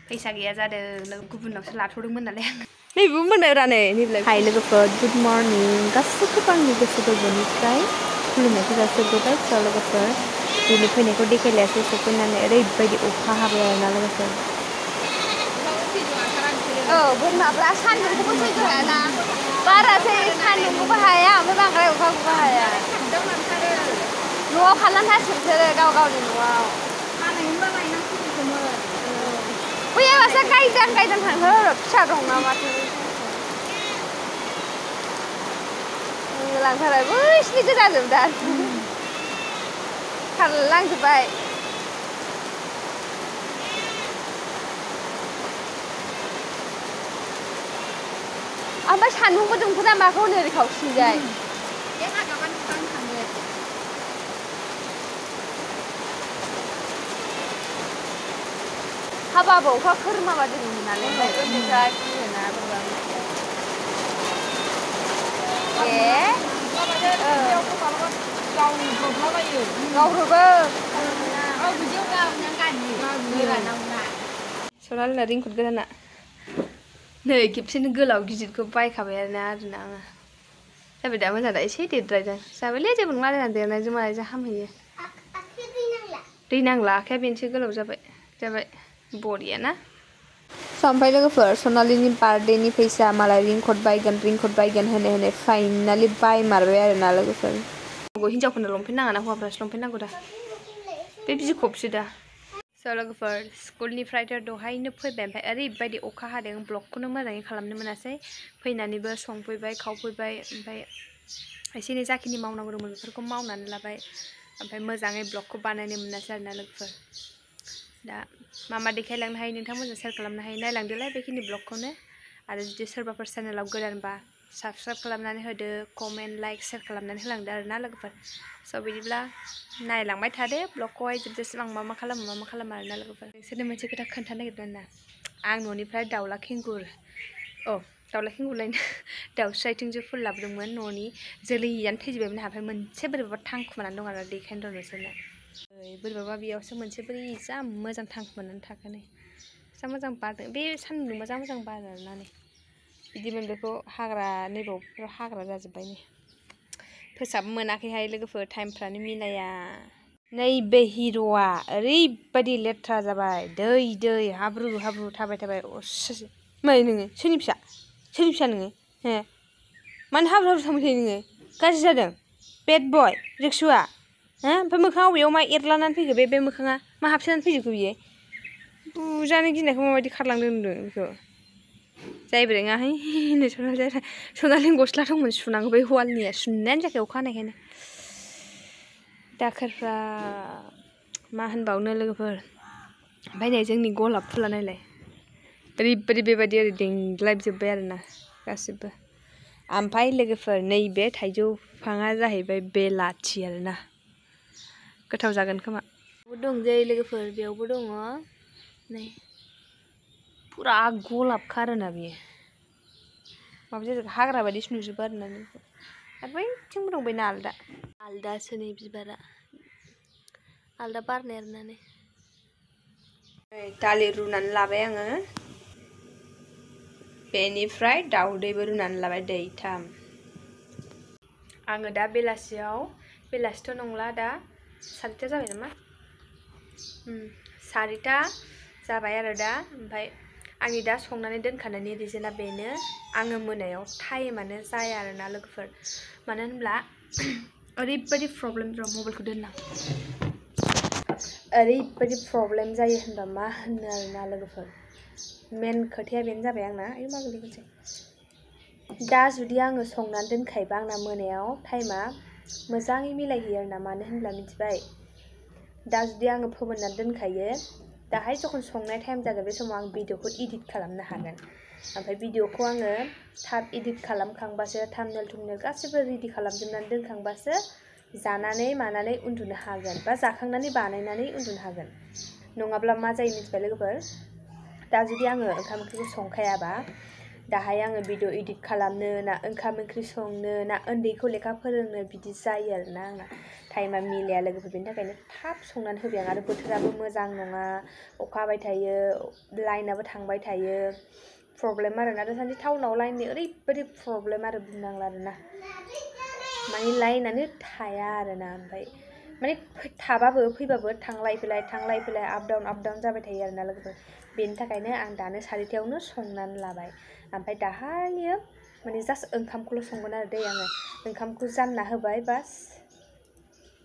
फैसा गैया जादों गुबुनावसो लाथ'दोंमोन नालाय नैबो मोनोरा नै हाय लोगोफोर गुड मर्निं गासैबो आंनि गोसो गोरबोनिफ्राय खुलुमनायखौ जासिहरबाय फिसा लोगोफोर दिनै फैनायखौ देखायलायासै सफैनानै ओरैबायदि अखा हाबाय आरोना लोगोफोर बोरमाफ्रा सान्दुंखौबो सैज्य हायाना बारासै सान्दुंखौबो हाया ओमफ्राय बांद्राय अखाखौबो हाया न'आव खालामथारसै बिसोरो गाव गावनि न'आव बैयावसो गायदां थांथारो फिसा दं ना माथो लांथारबाय बैसिनि गोजाजोबदा खारलांजोब्बाय ओमफ्राय सान्दुंबो दुंखोना माखौ ओरै खावसेजाय हाबाबो अखा खोरोमाबा दोनोमोन नालाय ओमफ्राय फैयोना सनालिना रिंकुट गोदाना नै खेबसेनो गोलाव गिदिरखौ बायखाबाय आरोना आङो जाबाय दा मोजां दा एसे देरद्रायदों जाबायलै जेबो नङा आरोना देरनायजों मानायजों हामहैयो दै नांला आखाया बेनोसै गोलाव जाबाय बरिया ना ओमफ्राय लोगोफोर सनालिनि बार्थडेनि फैसा मालाय रिंकट बायगोन होनै फाइनालि बायमारबाय आरोना लोगोफोर हिनजावफोरनो लंपेन्ट नाङा ना हौवाफ्रासो लंपेन्ट नांगौ दा बे बिखबसो दा स' लोगोफोर स्कुलनिफ्रायथ' दहायनो फैबाय ओमफ्राय ओरैबायदि अखा हादों ब्लगखौनो मोजाङै खालामनो मोनासै फैनानैबो संफैबाय खावफैबाय ओमफ्राय एसे एनै जाखिनि मावनांगौ दंमोन बेफोरखौ मावनानै लाबाय ओमफ्राय मोजाङै ब्लगखौ बानायनो मोनासै आरोना लोगोफोर दा मा देखायलांनो हायो नोंथांमोनजों शेयार खालामनो हायो नायलांदोलाय बेखिनि ब्लगखौनो आरो जुदि सोरबाफोर चेनेलाव गोदानबा साबस्क्राइब खालामनानै होदो कमेन्ट लाइक शेयार खालामनानै होलांदो आरोना लोगोफोर स' बिदिब्ला नायलांबाय थादो ब्लगखौहाय जोबजासिम आं मा खालामो आरोना लोगोफोर नोंसोरनो मोनसे खोथा खोन्थानो नागिरदों ना आं न'निफ्राय दाउला खेंगुरलायनो दाउस्रि आथिंजों फुल लाबोदोंमोन न'नि जोलैयानो थैजोबबायमोन ओमफ्राय मोनसे बोरैबा थांखुमानानै दं आरो देखायनो र' नोंसोरनो बोरैबाबा बेयावसो मोनसे बोरै जा मोजां थांखुमानानै थाखानै जा मोजां बारदों बे सान्दुं मोजां बार आरोना नै बिदिमोन बेखौ हाग्रा नैबावफ्राव हाग्रा जाजोब्बाय नै फोसाबनो मोनाखैहाय लोगोफोर टाइमफ्रानो मिलाया नैबे हिर'आ ओरैबायदि लेथ्रा जाबाय दै हाब्रु थाबाय असासो मै नोङो सोरनि फिसा नोङो हे मानो हाब्रु थांबाय थायो नोङो गाज्रि जादों बेड बय रिक्सुआ हो ओमफ्राय मोखाङाव अबेयाव मा एरलानानै फैखो बे मोखाङा मा हाबसोनानै फैजोबखो बियो बुजानो गिनायखौ माबायदि खारलांदों होनदों बेखौ जायबो रोङाहाय सनालिनि गस्ला दंमोन सुनांगौ बे वालनिया सुनायानो जायाखै अखा हानायखायनो दाखोरफ्रा मा होनबावनो लोगोफोर ओमफ्राय नै जोंनि गलाब फुला नायलाय ओरैबायदि बेबायदि ओरै देंग्लायजोब्बाय आरोना गासिबो ओमफ्राय लोगोफोर नैबे थाइजौ बिफाङा जाहैबाय बेलाथि आरोना गोथाव जागोन खोमा दं जै लोगोफोर बेयावबो दङ नै फुरा गलाबखा आरोना बेयो माबा जाजोबो हाग्रा बायदिसो नुजोबो आरोना आरो बैथिंबो दं बेना आलदासो नै बिबारा आलदा बारनाय आरोना नै दालि रुनानै लाबाय आङो बेनिफ्राय दाउदैबो रुनानै लाबाय दैथाम आङो दा बेलासिथ' नंला दा 4टा जाबाय नामा 4टा जाबाय आरो दा ओमफ्राय आंनि दा संनानै दोनखानायनि रिजोना बेनो आङो मोनायाव टाइमानो जाया आरोना लोगोफोर मानो होनब्ला ओरैबायदि प्रब्लेम र' मबाइलखौ दोनना ओरैबायदि प्रब्लेम जायो होनबा मा होनो आरोना लोगोफोर मेन खोथाया बेनो जाबाय आंना दा जुदि आङो संनानै दोनखायोबा आंना मोनायाव टाइमा मोजाङै मिलायहैयो आरोना मानो होनब्ला मिथिबाय दा जुदि आङो फोमोननानै दोनखायो दाहाय जखन संनाय टाइम जागोन बे समाव आं भिडिअखौ इडिट खालामनो हागोन ओमफ्राय भिडिअखौ आङो थाब इडिट खालामखांबासो थाम्बनेल थुम्बनेल गासिबो रेडि खालामजोबनानै दोनखांबासो जानानै मानानै उन्दुनो हागोन बा जाखांनानै बानायनानै उन्दुनो हागोन नङाब्ला मा जायो मिथिबाय लोगोफोर दा जुदि आङो ओंखाम ओंख्रिखौ संखायाबा दाहाय आङो भिडिअ एडिट खालामनो ना ओंखाम ओंख्रि संनो ना उन्दैखौ लेखा फोरोंनो बिदि जायो आरोना आंना टाइमा मिलाया लोगोफोर बेनि थाखायनो थाब संनानै होबाय आं आरो बोथोराबो मोजां नङा अखा हाबाय थायो लाइनाबो थांबाय थायो प्रब्लेम आरोना दासान्दि टाउनाव लाइननि ओरैबायदि प्रब्लेम आरो बुंनांला आरोना माने लाइनानो थाया आरोना ओमफ्राय माने थाबाबो फैबाबो थांलाय फैलाय आप डाउन जाबाय थायो आरोना लोगोफोर बेनि थाखायनो आं दानो 4टायावनो संनानै लाबाय ओमफ्राय दाहायो माने जास्ट ओंखामखौल' संगोन आरो दै आङो ओंखामखौ जानना होबाय बास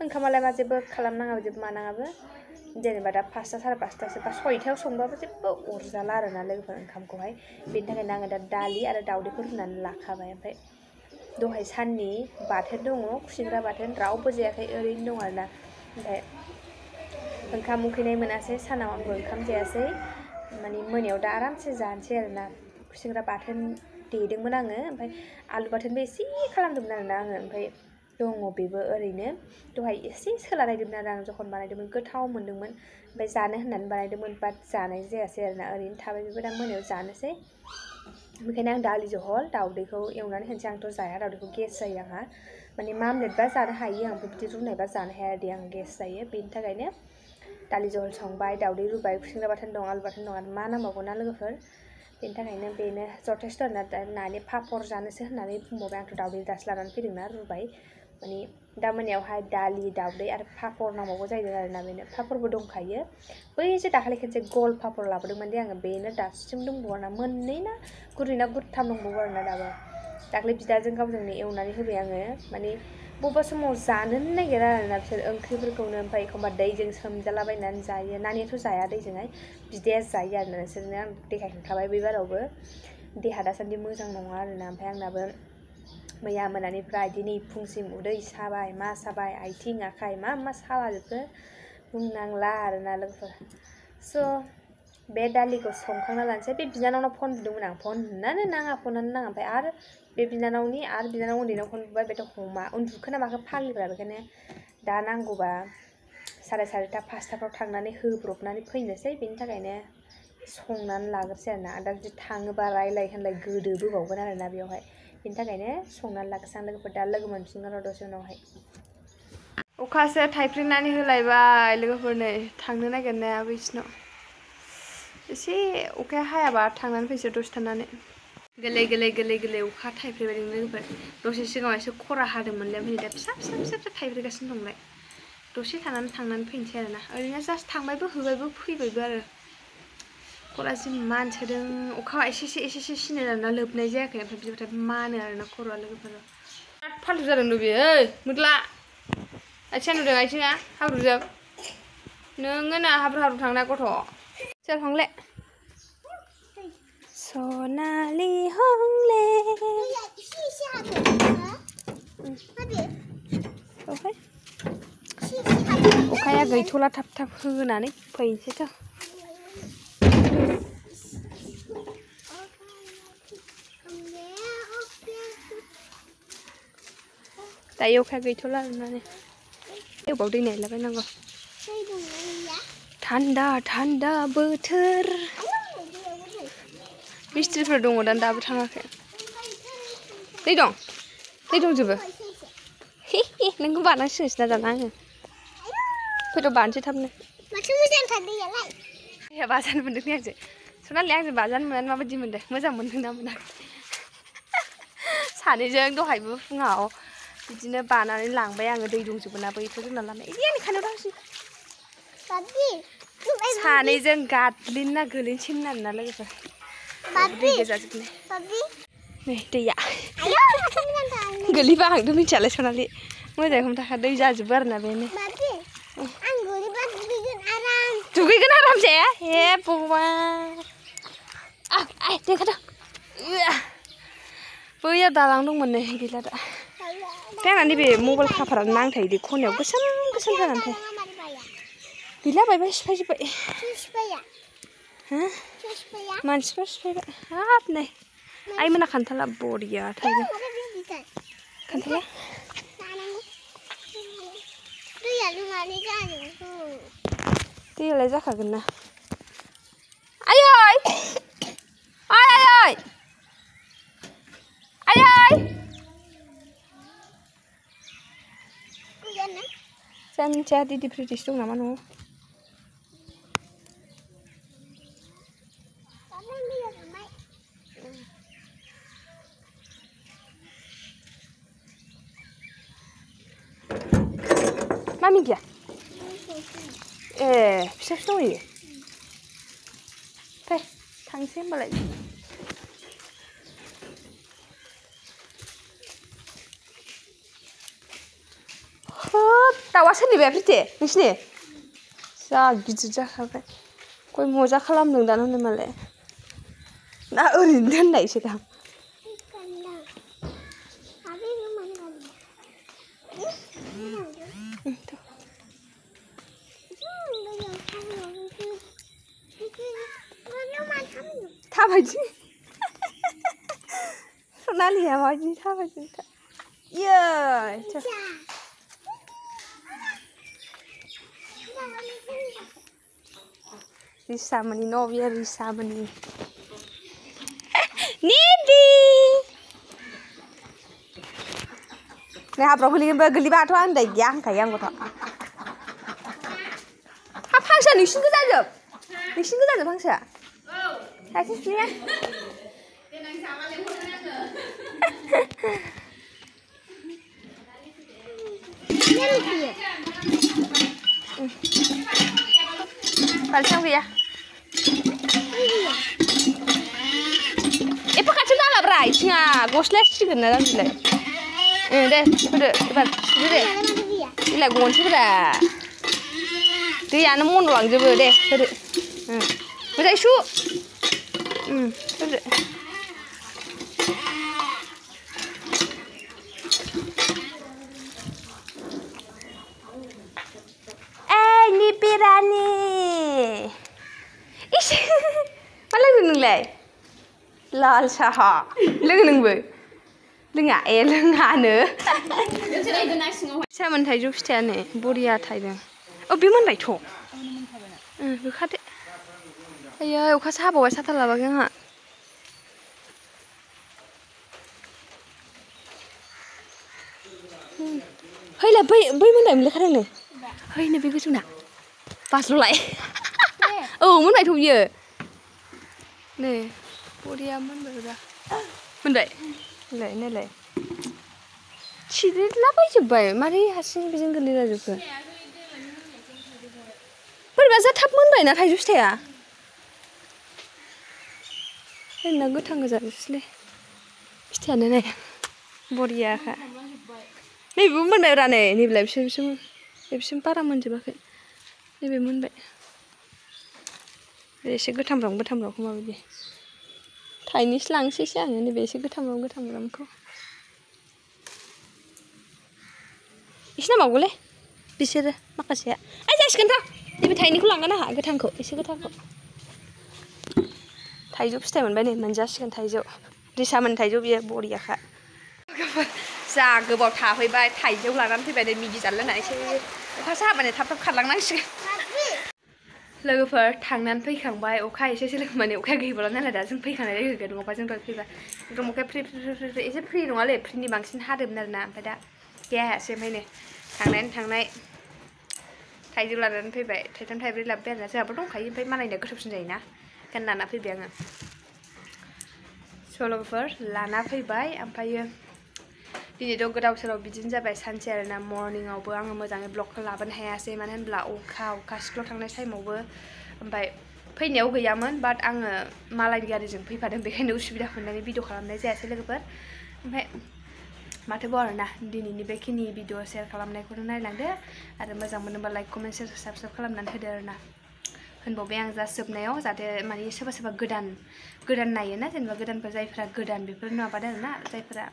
ओंखामालाय मा जेबो खालामनाङाबो जेबो मानाङाबो जेनेबा दा 5टा 5:30 बा 6टायाव संबाबो जेबो अरजाला आरोना लोगोफोर ओंखामखौहाय बेनि थाखायनो आङो दा दालि आरो दावदैखौ रुनानै लाखाबाय ओमफ्राय दहाय साननि बाथोन दङ खुसेंग्रा बाथोन रावबो जायाखै ओरैनो दं आरोना ओमफ्राय ओंखाम उखैनाय मोनासै सानाव आंबो ओंखाम जायासै माने मोनायाव दा आरामसे जानोसै आरोना खुसेंग्रा बाथोन देदोंमोन आङो ओमफ्राय आलु बाथोनबो एसे खालामदोंमोन आरोना आङो ओमफ्राय दङ बेबो ओरैनो दहाय एसे सोलानायदोंमोन आरो आं जखन बानायदोंमोन गोथाव मोन्दोंमोन ओमफ्राय जानो होननानै बानायदोंमोन बाट जानाय जायासै आरोना ओरैनो थाबाय बेबो दा मोनायाव जानोसै बेखायनो आं दालि जहल दावदैखौ एवनानै होनोसै आंथ' जाया दावदैखौ गेस जायो आंहा माने मामलेटबा जानो हायो आं बिदि रुनायबा जानो हाया दे आं गेस जायो बेनि थाखायनो दालि जहल संबाय दावदै रुबाय खुसेंग्रा बाथोन दं आलु बाथोन दं आरो मा नांबावगौ ना लोगोफोर बेनि थाखायनो बेनो जथेस्ट आरोना नानि पापर जानोसो होननानै बुंबावबाय आंथ' दावदै दासो लानानै फैदोंना रुबाय माने दा मोनायावहाय दालि दावदै आरो पापर नांबावगौ जाहैदों आरोना बेनो पापरबो दंखायो बै जे दाखालि खेनसे गल पापर लाबोदोंमोन दे आङो बेनो दासिम दंबावो आरोना मोननै ना गुरै ना गुरथाम दंबावो आरोना दाबो दाखालि बिदाजों गावजोंनो एवनानै होबाय आङो माने बबेबा समाव जानोनो नागिरा आरोना बिसोर ओंख्रिफोरखौनो ओमफ्राय एखमबा दैजों सोमजालाबायनानै जायो नानियाथ' जाया दैजोंहाय बिदाया जायो आरोना नोंसोरनो आं देखायखांखाबाय बै बारावबो देहा दासान्दि मोजां नङा आरोना ओमफ्राय आंनाबो मैया मोनानिफ्राय दिनै फुंसिम उदै साबाय मा साबाय आथिं आखाइ मा सालाजोबखो बुंनांला आरोना लोगोफोर स' बे दालिखौ संखांना लानोसै बे बिनानावनाव फन बुदोंमोन आं फनानो नाङा ओमफ्राय आरो बे बिनानाव उन्दैनाव फन बुबाय बेथ' हमा उन्दुखोना माखो फाग्लिफ्रा बेखायनो दा नांगौबा 4:30 5टाफ्राव थांनानै होब्रबनानै फैनोसै बेनि थाखायनो संनानै लाग्रोसै आरोना दा जुदि थाङोबा रायलाय होनलाय गोदोबोबावगोन आरोना बेवहाय बेनि थाखायनो संनानै लाग्रोसै आं लोगोफोर दा लोगो मोनफिनगोन र' दसे उनावहाय अखासो थाइफ्रिनानै होलायबाय लोगोफोर नै थांनो नागिरनाया बैसिनाव एसे अखाया हायाबा थांनानै फैसै दसे थानानै गोरलै अखा थाइफ्रिबाय लोगोफोर दसे सिगाङाव एसे खरा हादोंमोनलाय ओमफ्राय दा फिसा थाइफ्रिगासिनो दंलाय दसे थानानै फैनोसै आरोना ओरैनो जास्ट थांबायबो होबायबो फैबायबो आरो खरा जि मानसोदों अखा एसे सिनो आरोना लोबनाय जायाखै ओमफ्राय बिदिबाथाय मानो आरोना खर'आ लोगोफोर बिराद फाल्थु जादों न' बेयो ओइ मोद्ला आथिङा नुदों आथिङा हाब्रुजों नोङो ना हाब्रु थांनाय गथ' सोर हंले सनालि हंले अखाया गैथ'ला थाब होनानै फैनोसैथ' दायो अखाया गैथ'ला आरोना एबाव दै नायलाबायनांगौ थान्दा बोथोर मिस्ट्रिफोर दङ दाबो थाङाखै दै दंजोबो नोंखौ बानांसिगोनसो ना दाना आङो फैद' बानोसै थाबनो दैया बाजानो मोनदों आंसो सनालि आंजों बाजानो मोननानै माबायदि मोनदों मोजां मोनदों ना मोनाखै सानैजों दहायबो फुङाव बिदिनो बानानै लांबाय आङो दै दंजोबो ना बैथ' जोंना लामाया इदि आंनि खानायाव दांसिन सानैजों गादलिनना गोलैनोसैमोन आरोना लोगोफोर दै गोजाजोबनाय नै दैया गोलैबा आंथ' मिथियालाय सनालि मोजाङै हमथाखा दै जाजोबो आरोना बेनो दुगैगोन आरामसे हे भगबान देखाथ' बैयाव दालां दंमोन नै गैला दा बे आंना नैबे मबाइल काभारानो नांथायो दे खनायाव गोसोम जानानै थायो गैला बायबा सिफायजोब्बाय मानसिफोर सिफायबाय हाब नै आइमोना खान्थाला बरिया थाइदों खान्थाला दैयालाय जाखागोन ना आयै सानसेया दिदि फ्रिटिस दं नामा न'आव? Mami gया? फिसासो दंहैयो? फै थांसै होमबालाय। दाउआ सोरनिबा फ्रिथे नोंसिनि? जा गिदिर जाखाबाय। गय मजा खालामदों दानो होनो मालाय। ना ओरैनो दोननायसो दां। थाबायदि सनालिया माबायदि थाबायदि Risamani novia Risamani. Nibi. Nih apa kuliah bergeli batu anda yang kayak apa? Apa bangsa nisin tu saja? Nisin tu saja bangsa? Kasih sini ya. Pwisa Gwiya. Pakatnya tak berai, singa gosles sih kan dalam sini. Deh, udah, cepat, deh. Ini gonci ber. Dia anu mun ruang je ber deh, udah. Udah isu. Udah. Ini pirani. Ish, mana nunglai? Lal sah. Lengan lengan lengan ne. Saya mentai jauh setiap ni, boria thai deng. Oh, biman lai thok. Bukan deh. Ayo, ukas apa bawa satu lah bagian ha. Hei lah, boy mana yang lekar ni? Hei, ni begitu nak. Pas lu lai. Oh, mana yang tu ye? Nih, boria mana berada? Mana? Lai, lai. Ciri apa je bay? Mari hasil bijeng gelila juga. Berbeza tap mana nak hai just ya? Ini nak gutang aja sih. Setiap ni, boria ka. Ni bukan berada ni, ni belum para menjebak. Ni bukan bay. Besi gutang rong kau mahu Thai ni selang sih ni besi gutang rong kau. Isna mau boleh? Bisa dah, makasih ya. Aja sekarang. Ini Thai ni kulang kan ha, gutang kau, besi gutang kau. Thai job stay mana ni, menjaskan Thai job. Risaman Thai job ya boria ka. Jaga bawa thai bay, Thai job lah nanti bay migi jalan nak sih. Pasal apa ni tap khalang nang sih. Logoper thangnan fैखांबाय अखा एसेसो लोगो माने अखा गैबाला नालाय दा जों फैखानाय लोगो लोगो अखाजों दय फैबा एकदम अखा फ्रि एसे फ्रि नङालै फ्रिनि बांसिन हादोंमोन आरोना ओमफ्राय दा गैयासै ओमफ्राय नै थांनाय थाइजौ लानानै फैबाय थाइथाम थाइब्रै लाबोबाय आरोना जोंहाबो दंखायो ओमफ्राय मालायनिया गोथावसिन जायोना ओंखायनो लाना फैबाय आङो स' लोगोफोर लाना फैबाय ओमफ्रायो दिनैथ' गोदाव सोराव बिदिनो जाबाय सानसे आरोना मर्निंआवबो आङो मोजाङै ब्लगखौ लाबोनो हायासै मानो होनब्ला अखा स्कुलाव थांनाय टाइमावबो ओमफ्राय फैनायाव गैयामोन बाट आङो मालायनि गारिजों फैफादों बेखायनो उसुबिदा मोननानै भिडिअ खालामनाय जायासै लोगोफोर ओमफ्राय माथोबाव आरोना दिनैनि बेखिनि भिडिअ शेयार खालामनायखौनो नायलांदो आरो मोजां मोनोबा लाइक कमेन्ट शेयार साबस्क्राइब खालामनानै होदो आरोना होनबावबाय आं जा जोबनायाव जाहाथे माने सोरबा गोदान नायोना जेनेबा गोदानफोर जायफोरा गोदान बेफोर माबादों आरोना जायफोरा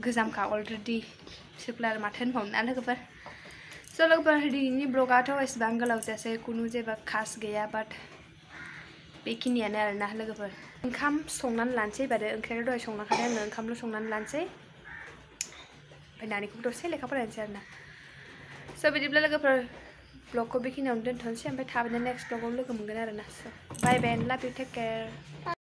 गोजामखा अलरेडि बिसोरखौ आरो माथो होनबावनो ना लोगोफोर स' लोगोफोर दिनैनि ब्लगाथ' एसेबां गोलाव जायासै खुनु जेबो खास गैया बाट बेखिनियानो आरोना लोगोफोर ओंखाम संनानै लानोसै बादो ओंख्रियाथ' दहाय संलांखादों आङो ओंखामल' संनानै लानोसै ओमफ्राय नानिखौबो दसे लेखा फरायनोसै आरोना स' बिदिब्ला लोगोफोर ब्लगखौ बेखिनियावनो दोनथ'नोसै ओमफ्राय थाबैनो नेक्स्ट ब्लगाव लोगो मोनगोन आरोना स' बाय बाय एन्ड लाभ इउ टेक केयार